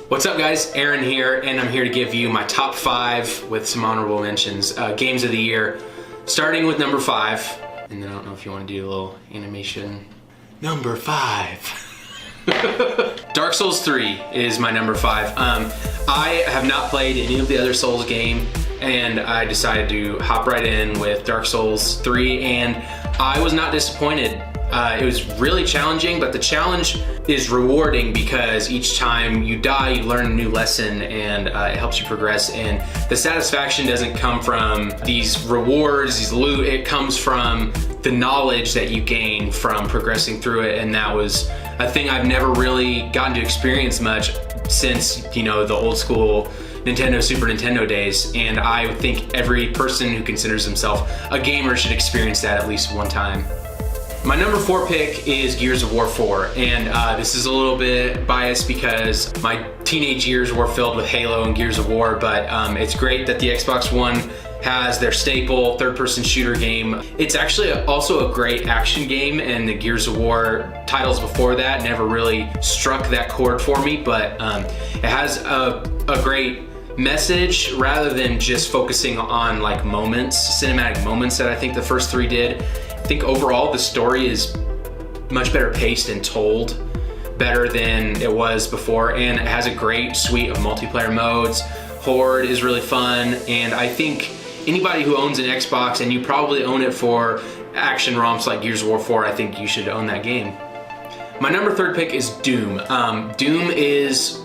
What's up guys, Aaron here, and I'm here to give you my top 5 with some honorable mentions, games of the year, starting with number 5, and then I don't know if you want to do a little animation. Number 5. Dark Souls 3 is my number 5. I have not played any of the other Souls game, and I decided to hop right in with Dark Souls 3, and I was not disappointed. It was really challenging, but the challenge is rewarding because each time you die, you learn a new lesson, and it helps you progress. And the satisfaction doesn't come from these rewards, these loot, it comes from the knowledge that you gain from progressing through it. And that was a thing I've never really gotten to experience much since, you know, the old school Nintendo, Super Nintendo days. And I think every person who considers himself a gamer should experience that at least one time. My number 4 pick is Gears of War 4, and this is a little bit biased because my teenage years were filled with Halo and Gears of War, but it's great that the Xbox One has their staple third-person shooter game. It's actually also a great action game, and the Gears of War titles before that never really struck that chord for me, but it has a great message rather than just focusing on like moments, cinematic moments that I think the first 3 did. I think overall the story is much better paced and told better than it was before, and it has a great suite of multiplayer modes. Horde is really fun, and I think anybody who owns an Xbox, and you probably own it for action romps like Gears of War 4, I think you should own that game. My number 3 pick is Doom. Doom is,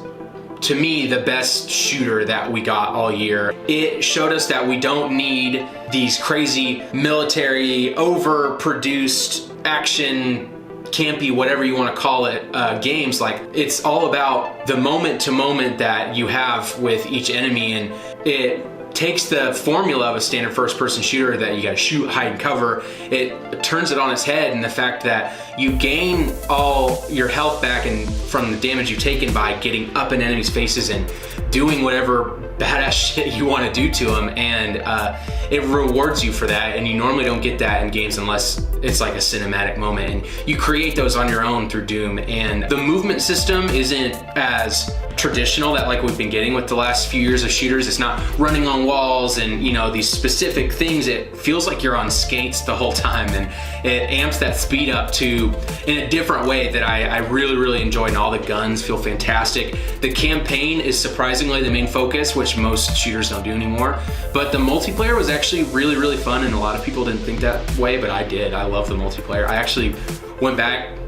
to me, the best shooter that we got all year. It showed us that we don't need these crazy military, overproduced action, campy, whatever you want to call it, games. Like, it's all about the moment to moment that you have with each enemy, and it takes the formula of a standard first-person shooter that you gotta shoot, hide, and cover. It turns it on its head, and the fact that you gain all your health back and from the damage you've taken by getting up in enemies' faces and doing whatever badass shit you want to do to them, and it rewards you for that, and you normally don't get that in games unless it's like a cinematic moment, and you create those on your own through Doom. And the movement system isn't as traditional that like we've been getting with the last few years of shooters. It's not running on walls and, you know, these specific things. It feels like you're on skates the whole time, and it amps that speed up to in a different way that I really enjoy, and all the guns feel fantastic. The campaign is surprisingly the main focus, which most shooters don't do anymore, but the multiplayer was actually really fun, and a lot of people didn't think that way, but I did. I love the multiplayer. I actually went back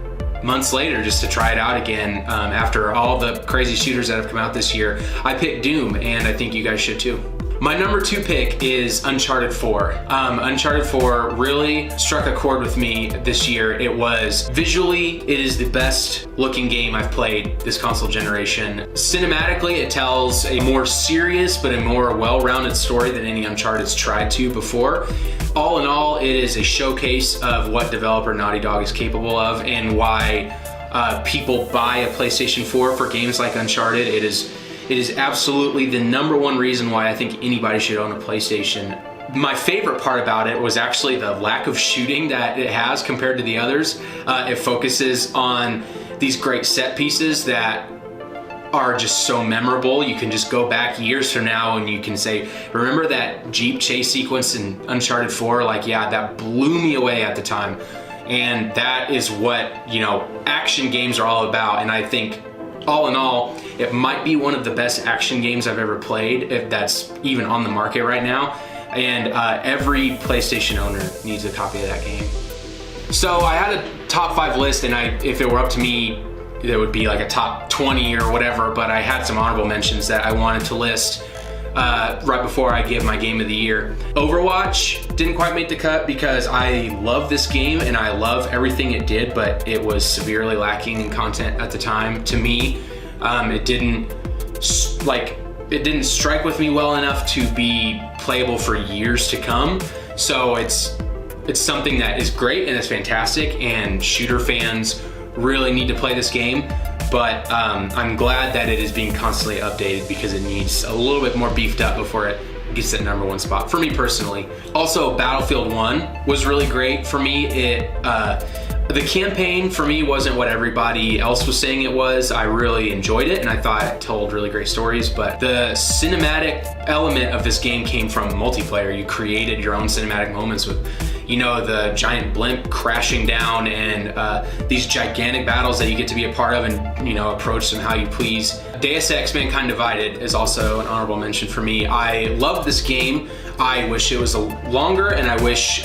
months later just to try it out again after all the crazy shooters that have come out this year. I picked Doom, and I think you guys should too. My number 2 pick is Uncharted 4. Uncharted 4 really struck a chord with me this year. It was visually, it is the best looking game I've played this console generation. Cinematically, it tells a more serious but a more well-rounded story than any Uncharted's tried to before. All in all, it is a showcase of what developer Naughty Dog is capable of, and why people buy a PlayStation 4 for games like Uncharted. It is absolutely the number 1 reason why I think anybody should own a PlayStation. My favorite part about it was actually the lack of shooting that it has compared to the others. It focuses on these great set pieces that are just so memorable. You can just go back years from now and you can say, remember that Jeep chase sequence in Uncharted 4? Like, yeah, that blew me away at the time. And that is what, you know, action games are all about. And I think all in all, it might be one of the best action games I've ever played, if that's even on the market right now. And every PlayStation owner needs a copy of that game. So I had a top 5 list, and if it were up to me, there would be like a top 20 or whatever, but I had some honorable mentions that I wanted to list right before I give my game of the year. Overwatch didn't quite make the cut because I love this game and I love everything it did, but it was severely lacking in content at the time. To me, it didn't strike with me well enough to be playable for years to come. So it's something that is great and it's fantastic, and shooter fans really need to play this game, but I'm glad that it is being constantly updated because it needs a little bit more beefed up before it gets that number 1 spot for me personally. Also, Battlefield 1 was really great for me. The The campaign for me wasn't what everybody else was saying it was. I really enjoyed it and I thought it told really great stories, but the cinematic element of this game came from multiplayer. You created your own cinematic moments with, you know, the giant blimp crashing down and these gigantic battles that you get to be a part of and, you know, approach them how you please. Deus Ex Mankind Divided is also an honorable mention for me. I love this game. I wish it was longer and I wish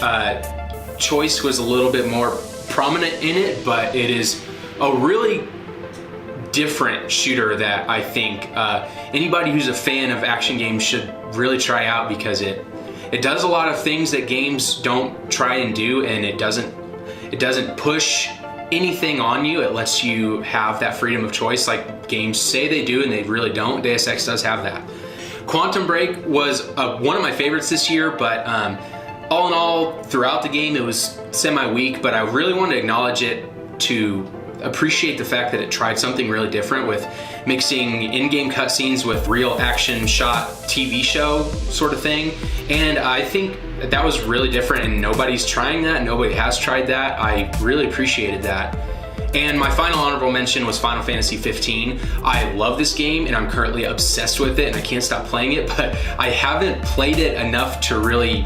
choice was a little bit more prominent in it, but it is a really different shooter that I think anybody who's a fan of action games should really try out, because it does a lot of things that games don't try and do, and it doesn't push anything on you. It lets you have that freedom of choice like games say they do, and they really don't. Deus Ex does have that. Quantum Break was one of my favorites this year, but all in all, throughout the game, it was semi-weak, but I really wanted to acknowledge it to appreciate the fact that it tried something really different with mixing in-game cutscenes with real action shot TV show sort of thing. And I think that was really different, and nobody's trying that. Nobody has tried that. I really appreciated that. And my final honorable mention was Final Fantasy 15. I love this game and I'm currently obsessed with it and I can't stop playing it, but I haven't played it enough to really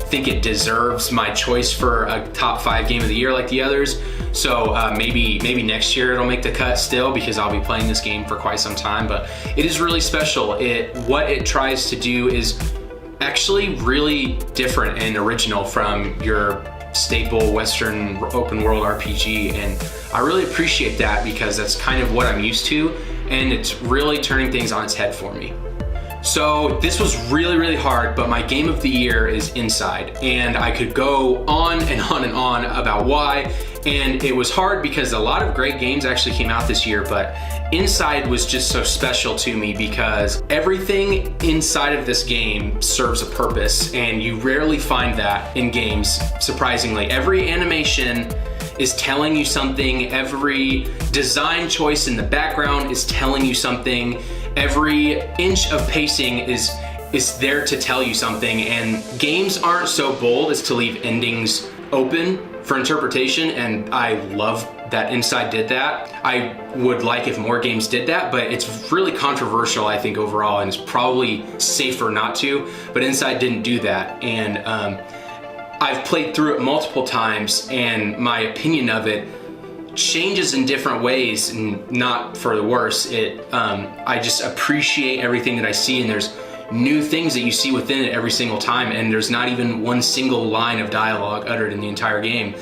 think it deserves my choice for a top 5 game of the year like the others. So maybe next year it'll make the cut still, because I'll be playing this game for quite some time, but it is really special. What it tries to do is actually really different and original from your staple Western open world RPG, and I really appreciate that because that's kind of what I'm used to, and it's really turning things on its head for me. So this was really hard, but my game of the year is Inside, and I could go on and on and on about why, and it was hard because a lot of great games actually came out this year, but Inside was just so special to me because everything inside of this game serves a purpose, and you rarely find that in games, surprisingly. Every animation is telling you something, every design choice in the background is telling you something, every inch of pacing is there to tell you something, and games aren't so bold as to leave endings open for interpretation, and I love that Inside did that. I would like if more games did that, but it's really controversial, I think, overall, and it's probably safer not to, but Inside didn't do that, and I've played through it multiple times, and my opinion of it changes in different ways, and not for the worse. I just appreciate everything that I see, and there's new things that you see within it every single time, and there's not even one single line of dialogue uttered in the entire game,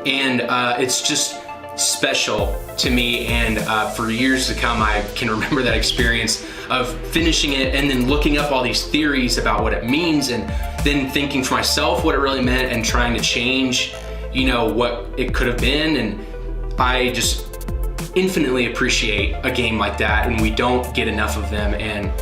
and it's just special to me, and for years to come I can remember that experience of finishing it and then looking up all these theories about what it means, and then thinking for myself what it really meant and trying to change, you know, what it could have been. And I just infinitely appreciate a game like that, and we don't get enough of them, and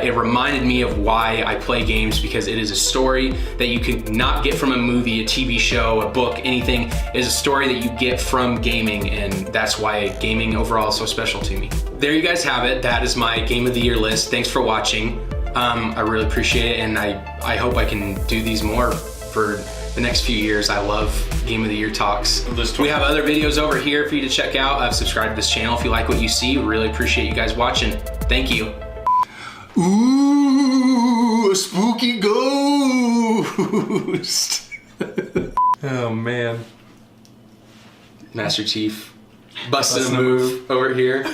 it reminded me of why I play games, because it is a story that you could not get from a movie, a TV show, a book, anything. It is a story that you get from gaming, and that's why gaming overall is so special to me. There you guys have it. That is my Game of the Year list. Thanks for watching. I really appreciate it, and I hope I can do these more for the next few years. I love Game of the Year talks. We have other videos over here for you to check out. Subscribe to this channel if you like what you see. Really appreciate you guys watching. Thank you. Ooh, a spooky ghost. Oh man. Master Chief busting a move over here.